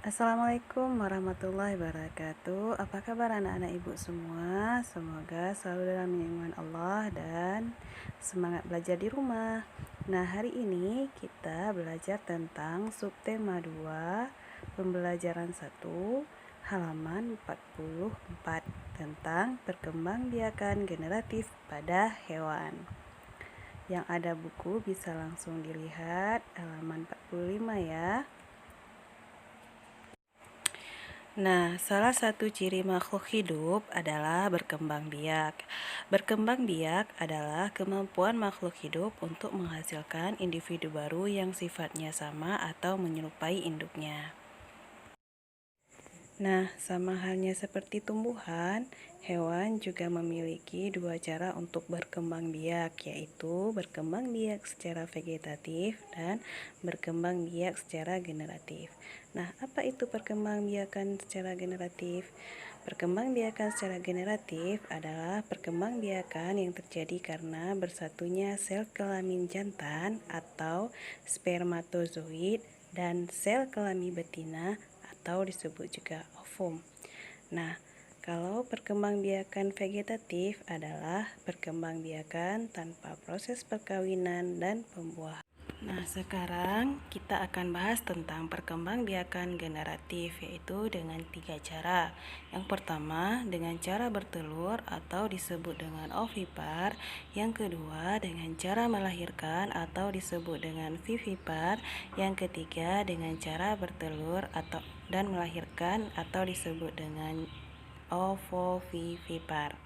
Assalamualaikum warahmatullahi wabarakatuh. Apa kabar anak-anak ibu semua? Semoga selalu dalam lindungan Allah dan semangat belajar di rumah. Nah, hari ini kita belajar tentang subtema 2, pembelajaran 1, halaman 44 tentang perkembangbiakan generatif pada hewan. Yang ada buku bisa langsung dilihat halaman 45 ya. Nah, salah satu ciri makhluk hidup adalah berkembang biak. Berkembang biak adalah kemampuan makhluk hidup untuk menghasilkan individu baru yang sifatnya sama atau menyerupai induknya. Nah, sama halnya seperti tumbuhan, hewan juga memiliki dua cara untuk berkembang biak, yaitu berkembang biak secara vegetatif dan berkembang biak secara generatif. Nah, apa itu perkembangbiakan secara generatif? Perkembangbiakan secara generatif adalah perkembangbiakan yang terjadi karena bersatunya sel kelamin jantan atau spermatozoid dan sel kelamin betina atau disebut juga ovum. Nah, kalau perkembangbiakan vegetatif adalah perkembangbiakan tanpa proses perkawinan dan pembuahan. Nah, sekarang kita akan bahas tentang perkembangbiakan generatif, yaitu dengan 3 cara. Yang pertama, dengan cara bertelur atau disebut dengan ovipar. Yang kedua, dengan cara melahirkan atau disebut dengan vivipar. Yang ketiga, dengan cara bertelur atau dan melahirkan atau disebut dengan ovovivipar.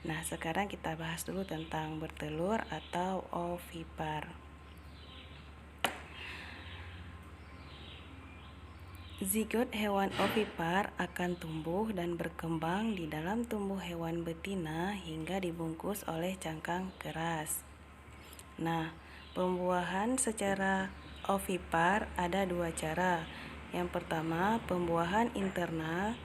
Nah, sekarang kita bahas dulu tentang bertelur atau ovipar. Zigot hewan ovipar akan tumbuh dan berkembang di dalam tubuh hewan betina hingga dibungkus oleh cangkang keras. Nah, pembuahan secara ovipar ada dua cara. Yang pertama, pembuahan internal,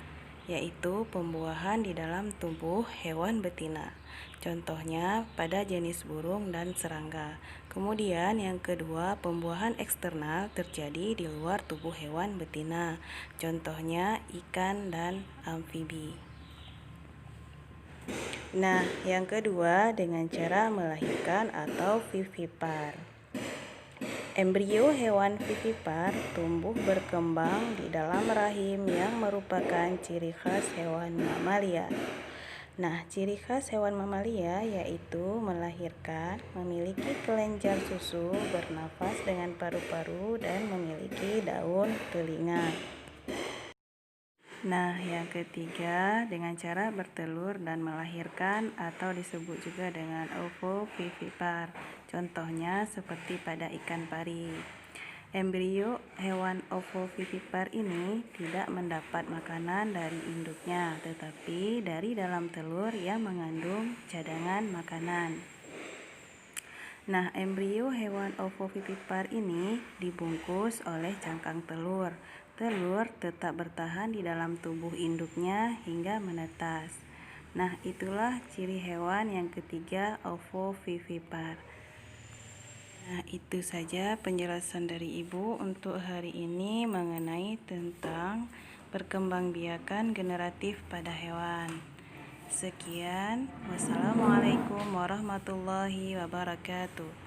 yaitu pembuahan di dalam tubuh hewan betina. Contohnya pada jenis burung dan serangga. Kemudian yang kedua, pembuahan eksternal terjadi di luar tubuh hewan betina. Contohnya ikan dan amfibi. Nah, yang kedua dengan cara melahirkan atau vivipar. Embrio hewan vivipar tumbuh berkembang di dalam rahim yang merupakan ciri khas hewan mamalia. Nah, ciri khas hewan mamalia yaitu melahirkan, memiliki kelenjar susu, bernafas dengan paru-paru, dan memiliki daun telinga. Nah, yang ketiga dengan cara bertelur dan melahirkan atau disebut juga dengan ovovivipar. Contohnya seperti pada ikan pari. Embrio hewan ovovivipar ini tidak mendapat makanan dari induknya, tetapi dari dalam telur yang mengandung cadangan makanan. Nah, embrio hewan ovovivipar ini dibungkus oleh cangkang telur. Telur tetap bertahan di dalam tubuh induknya hingga menetas. Nah, itulah ciri hewan yang ketiga, ovovivipar. Nah, itu saja penjelasan dari Ibu untuk hari ini mengenai tentang perkembangbiakan generatif pada hewan. Sekian, wassalamualaikum warahmatullahi wabarakatuh.